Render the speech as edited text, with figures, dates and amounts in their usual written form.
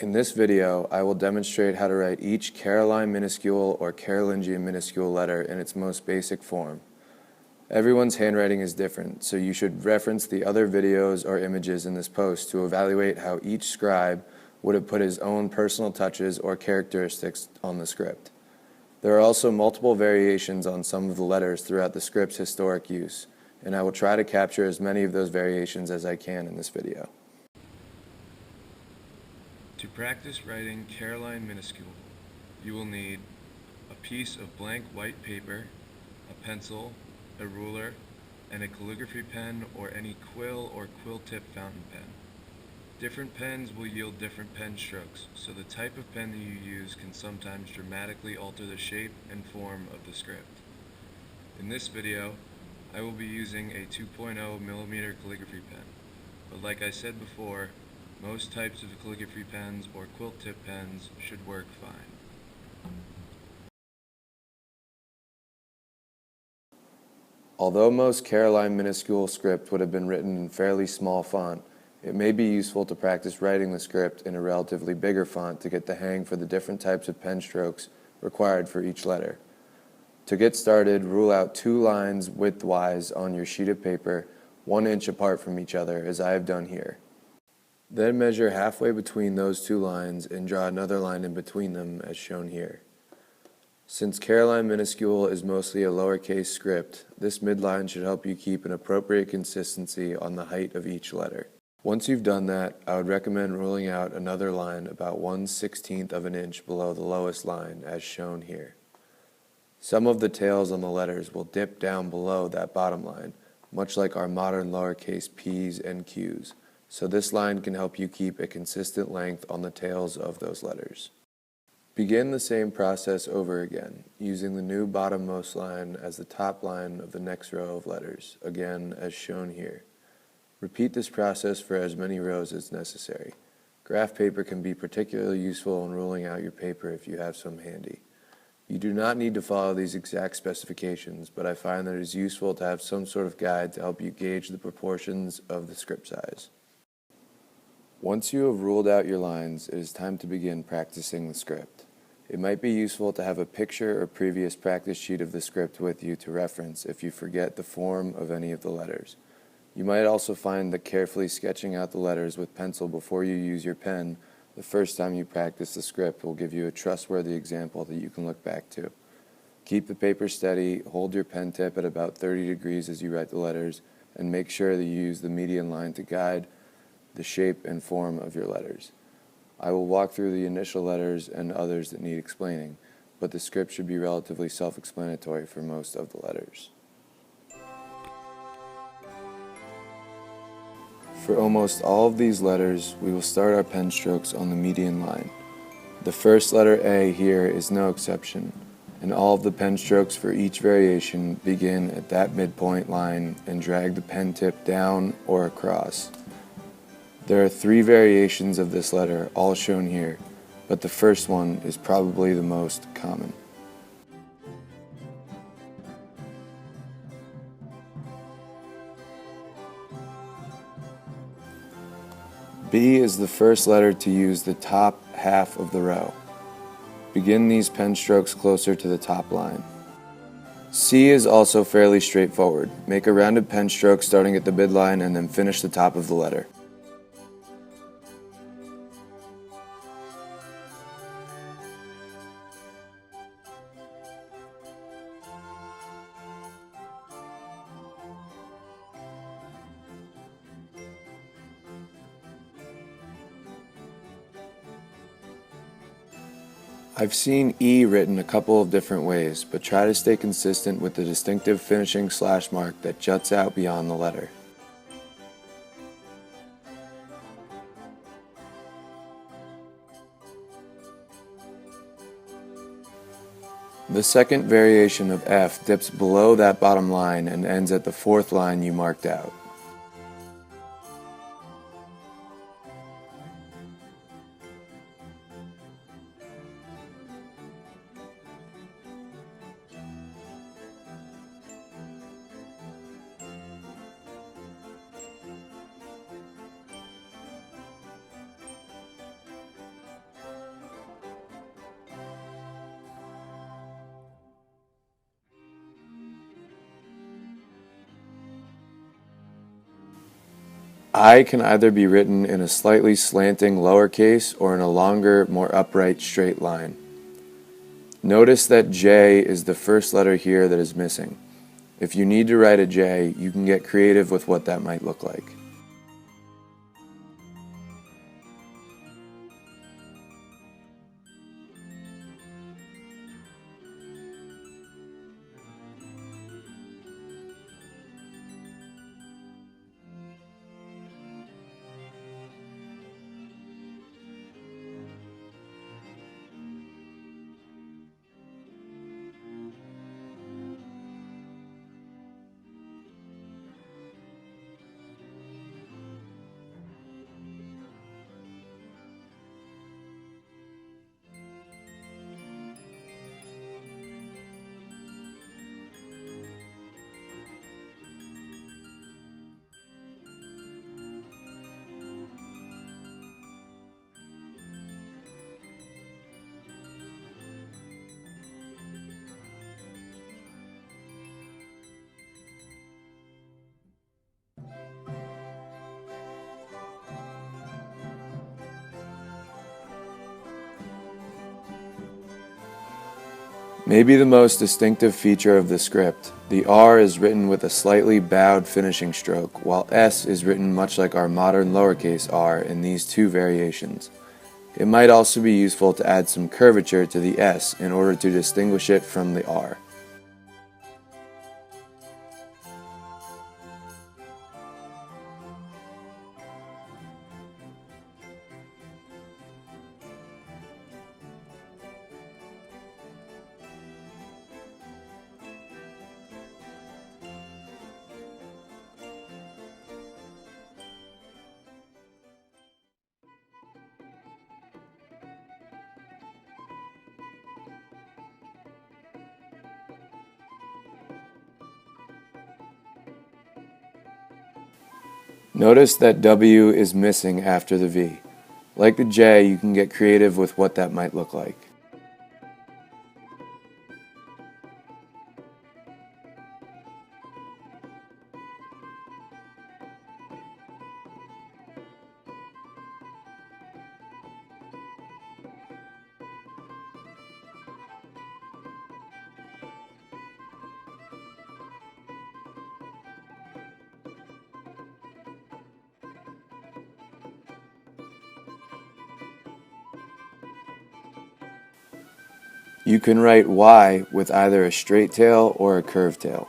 In this video, I will demonstrate how to write each Caroline minuscule or Carolingian minuscule letter in its most basic form. Everyone's handwriting is different, so you should reference the other videos or images in this post to evaluate how each scribe would have put his own personal touches or characteristics on the script. There are also multiple variations on some of the letters throughout the script's historic use, and I will try to capture as many of those variations as I can in this video. To practice writing Caroline minuscule, you will need a piece of blank white paper, a pencil, a ruler, and a calligraphy pen or any quill or quill tip fountain pen. Different pens will yield different pen strokes, so the type of pen that you use can sometimes dramatically alter the shape and form of the script. In this video, I will be using a 2.0 millimeter calligraphy pen, but like I said before, most types of calligraphy pens or quill tip pens should work fine. Although most Caroline minuscule script would have been written in fairly small font, it may be useful to practice writing the script in a relatively bigger font to get the hang for the different types of pen strokes required for each letter. To get started, rule out 2 lines widthwise on your sheet of paper, 1 inch apart from each other, as I have done here. Then measure halfway between those 2 lines and draw another line in between them as shown here. Since Caroline minuscule is mostly a lowercase script, this midline should help you keep an appropriate consistency on the height of each letter. Once you've done that, I would recommend ruling out another line about 1/16 of an inch below the lowest line as shown here. Some of the tails on the letters will dip down below that bottom line, much like our modern lowercase p's and q's. So this line can help you keep a consistent length on the tails of those letters. Begin the same process over again, using the new bottommost line as the top line of the next row of letters, again as shown here. Repeat this process for as many rows as necessary. Graph paper can be particularly useful in ruling out your paper if you have some handy. You do not need to follow these exact specifications, but I find that it is useful to have some sort of guide to help you gauge the proportions of the script size. Once you have ruled out your lines, it is time to begin practicing the script. It might be useful to have a picture or previous practice sheet of the script with you to reference if you forget the form of any of the letters. You might also find that carefully sketching out the letters with pencil before you use your pen the first time you practice the script will give you a trustworthy example that you can look back to. Keep the paper steady, hold your pen tip at about 30 degrees as you write the letters, and make sure that you use the median line to guide the shape and form of your letters. I will walk through the initial letters and others that need explaining, but the script should be relatively self-explanatory for most of the letters. For almost all of these letters, we will start our pen strokes on the median line. The first letter A here is no exception, and all of the pen strokes for each variation begin at that midpoint line and drag the pen tip down or across. There are 3 variations of this letter, all shown here, but the first one is probably the most common. B is the first letter to use the top half of the row. Begin these pen strokes closer to the top line. C is also fairly straightforward. Make a rounded pen stroke starting at the midline and then finish the top of the letter. I've seen E written a couple of different ways, but try to stay consistent with the distinctive finishing slash mark that juts out beyond the letter. The second variation of F dips below that bottom line and ends at the 4th line you marked out. I can either be written in a slightly slanting lowercase or in a longer, more upright straight line. Notice that J is the first letter here that is missing. If you need to write a J, you can get creative with what that might look like. Maybe the most distinctive feature of the script, the R is written with a slightly bowed finishing stroke, while S is written much like our modern lowercase r in these two variations. It might also be useful to add some curvature to the S in order to distinguish it from the R. Notice that W is missing after the V. Like the J, you can get creative with what that might look like. You can write Y with either a straight tail or a curved tail.